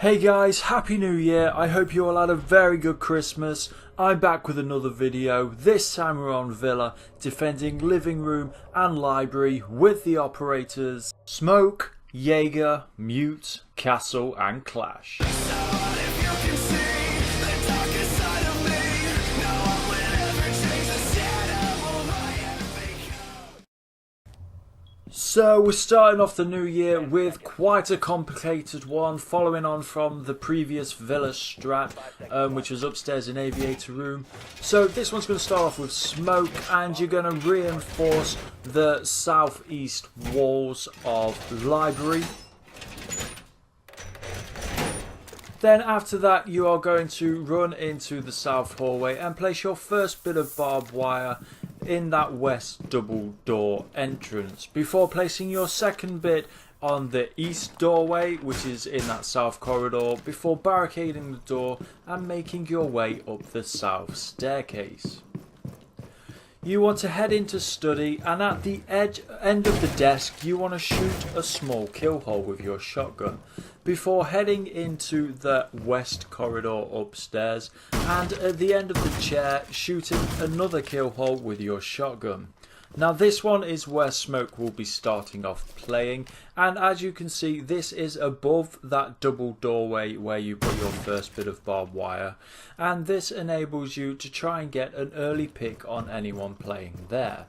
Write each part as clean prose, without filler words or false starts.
Hey guys, Happy New Year. I hope you all had a very good Christmas. I'm back with another video. This time we're on Villa, defending living room and library with the operators Smoke, Jaeger, Mute, Castle and Clash. So we're starting off the new year with quite a complicated one, following on from the previous Villa Strat, which was upstairs in Aviator Room. So this one's going to start off with Smoke, and you're going to reinforce the southeast walls of Library. Then after that you are going to run into the south hallway and place your first bit of barbed wire in that west double door entrance before placing your second bit on the east doorway, which is in that south corridor, before barricading the door and making your way up the south staircase. You want to head into study, and at the end of the desk you want to shoot a small kill hole with your shotgun before heading into the west corridor upstairs, and at the end of the chair shooting another kill hole with your shotgun. Now this one is where Smoke will be starting off playing, and as you can see this is above that double doorway where you put your first bit of barbed wire, and this enables you to try and get an early pick on anyone playing there.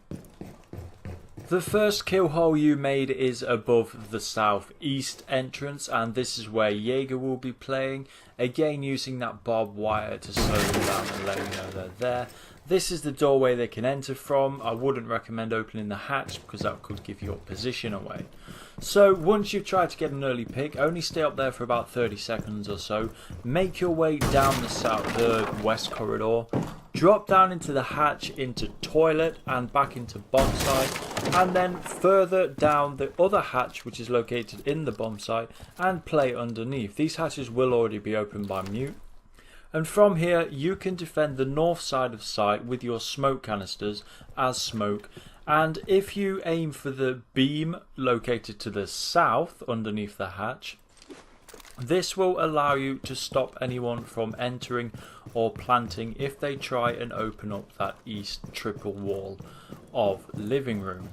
The first kill hole you made is above the southeast entrance, and this is where Jaeger will be playing, again using that barbed wire to slow them down and let you know they're there. This is the doorway they can enter from. I wouldn't recommend opening the hatch because that could give your position away. So once you've tried to get an early pick, only stay up there for about 30 seconds or so. Make your way down the west corridor. Drop down into the hatch, into toilet and back into bomb site, and then further down the other hatch which is located in the bomb site and play underneath. These hatches will already be opened by Mute. And from here you can defend the north side of site with your smoke canisters as Smoke, and if you aim for the beam located to the south underneath the hatch, this will allow you to stop anyone from entering or planting if they try and open up that east triple wall of living room.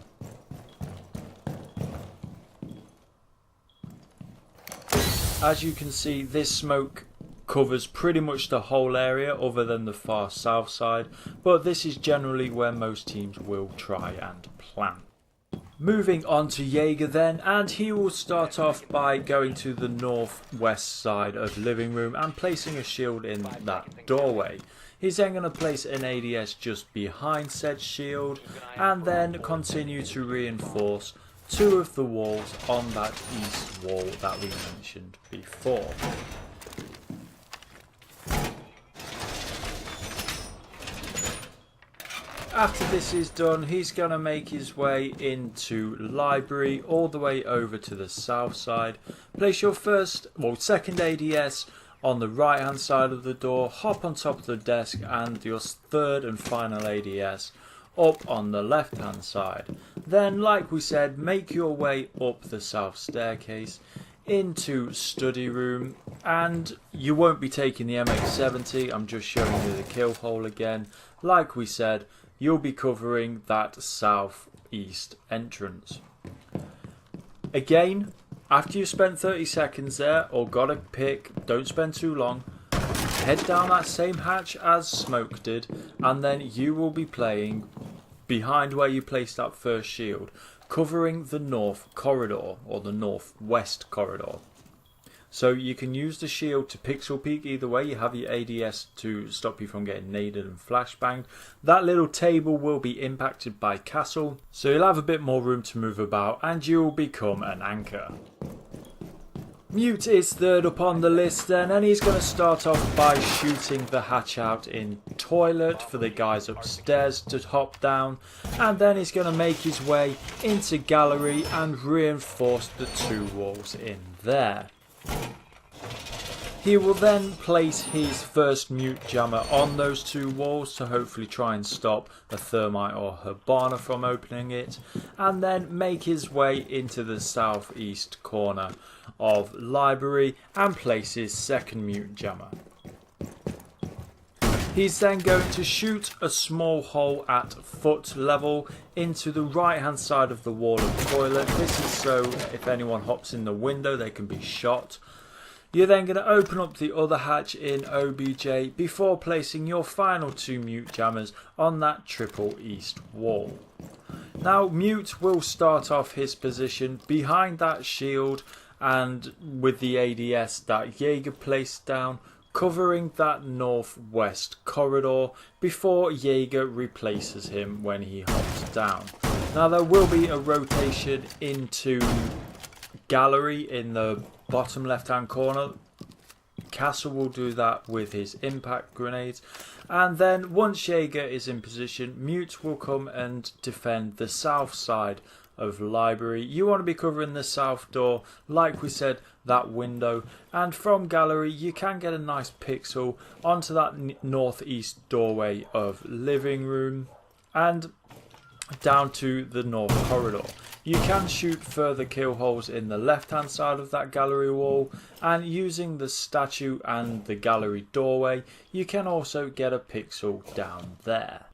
As you can see, this Smoke covers pretty much the whole area other than the far south side, but this is generally where most teams will try and plant. Moving on to Jaeger then, and he will start off by going to the northwest side of living room and placing a shield in that doorway. He's then going to place an ADS just behind said shield and then continue to reinforce two of the walls on that east wall that we mentioned before. After this is done, he's going to make his way into library all the way over to the south side. Place your second ADS on the right hand side of the door, hop on top of the desk, and your third and final ADS up on the left hand side. Then, like we said, make your way up the south staircase into study room, and you won't be taking the MX-70. I'm just showing you the kill hole again. Like we said, you'll be covering that southeast entrance. Again, after you've spent 30 seconds there or got a pick, don't spend too long, head down that same hatch as Smoke did, and then you will be playing behind where you placed that first shield, covering the north corridor or the northwest corridor. So you can use the shield to pixel peek either way. You have your ADS to stop you from getting naded and flashbanged. That little table will be impacted by Castle, so you'll have a bit more room to move about and you will become an anchor. Mute is third up on the list then, and he's going to start off by shooting the hatch out in toilet for the guys upstairs to hop down, and then he's going to make his way into gallery and reinforce the two walls in there. He will then place his first mute jammer on those two walls to hopefully try and stop a thermite or Hibana from opening it, and then make his way into the southeast corner of library and place his second mutant jammer. He's then going to shoot a small hole at foot level into the right hand side of the wall of toilet. This is so if anyone hops in the window they can be shot. You're then going to open up the other hatch in OBJ before placing your final 2 mute jammers on that triple east wall. Now Mute will start off his position behind that shield and with the ADS that Jaeger placed down, covering that northwest corridor before Jaeger replaces him when he hops down. Now there will be a rotation into gallery in the bottom left hand corner. Castle will do that with his impact grenades, and then once Jaeger is in position, Mute will come and defend the south side of library. You want to be covering the south door, like we said, that window, and from gallery you can get a nice pixel onto that northeast doorway of living room and down to the north corridor. You can shoot further kill holes in the left hand side of that gallery wall, and using the statue and the gallery doorway you can also get a pixel down there.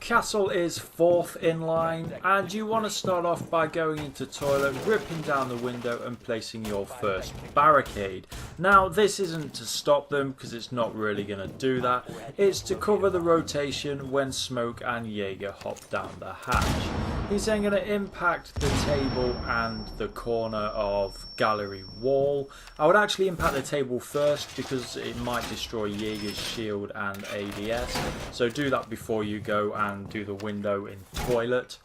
Castle is 4th in line, and you want to start off by going into toilet, ripping down the window and placing your first barricade. Now this isn't to stop them because it's not really going to do that, it's to cover the rotation when Smoke and Jaeger hop down the hatch. He's then going to impact the table and the corner of gallery wall. I would actually impact the table first because it might destroy Jaeger's shield and ADS, so do that before you go and do the window in toilet.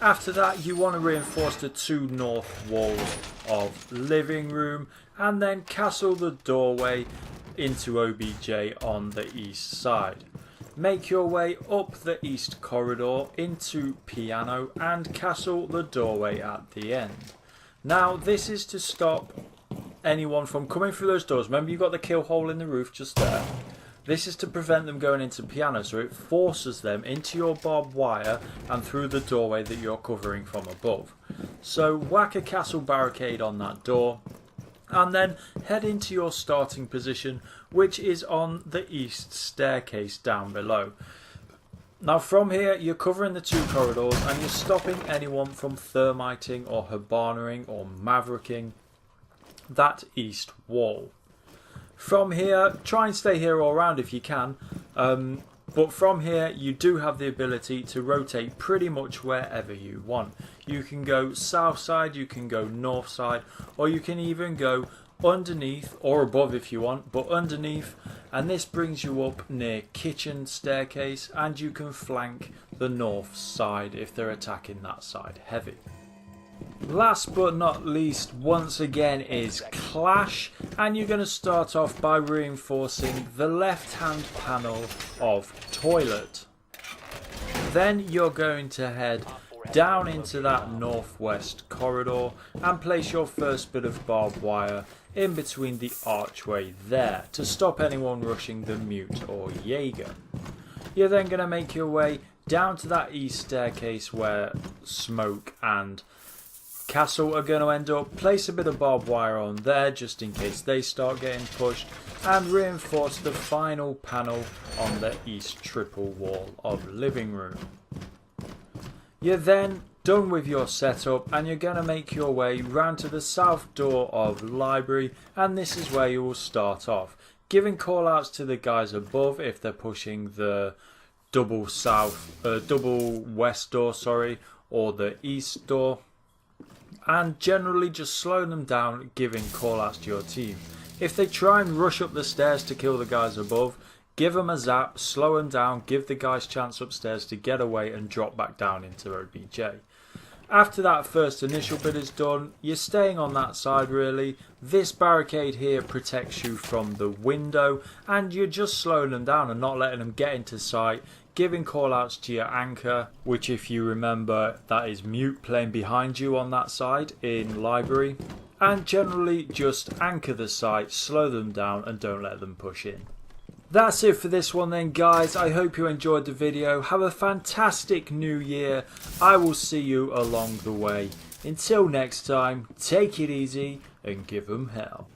After that you want to reinforce the 2 north walls of living room and then castle the doorway into OBJ on the east side. Make your way up the east corridor into piano and castle the doorway at the end. Now this is to stop anyone from coming through those doors. Remember you've got the kill hole in the roof just there. This is to prevent them going into piano, so it forces them into your barbed wire and through the doorway that you're covering from above. So whack a castle barricade on that door and then head into your starting position, which is on the east staircase down below. Now from here you're covering the 2 corridors and you're stopping anyone from thermiting or hibarnering or mavericking that east wall. From here, try and stay here all around if you can, but from here you do have the ability to rotate pretty much wherever you want. You can go south side, you can go north side, or you can even go underneath or above if you want, but underneath, and this brings you up near kitchen staircase and you can flank the north side if they're attacking that side heavy. Last but not least, once again, is Clash, and you're going to start off by reinforcing the left hand panel of toilet. Then you're going to head down into that northwest corridor and place your first bit of barbed wire in between the archway there to stop anyone rushing the Mute or Jaeger. You're then going to make your way down to that east staircase where Smoke and Castle are going to end up. Place a bit of barbed wire on there just in case they start getting pushed, and reinforce the final panel on the east triple wall of living room. You're then done with your setup and you're going to make your way round to the south door of library, and this is where you will start off, giving call outs to the guys above if they're pushing the double west door, or the east door, and generally just slow them down, giving call outs to your team. If they try and rush up the stairs to kill the guys above, give them a zap, slow them down, give the guys chance upstairs to get away and drop back down into OBJ. After that first initial bit is done, you're staying on that side really. This barricade here protects you from the window, and you're just slowing them down and not letting them get into sight, giving call outs to your anchor, which if you remember that is Mute playing behind you on that side in library, and generally just anchor the site, slow them down and don't let them push in. That's it for this one then guys. I hope you enjoyed the video. Have a fantastic new year. I will see you along the way. Until next time, take it easy and give 'em hell.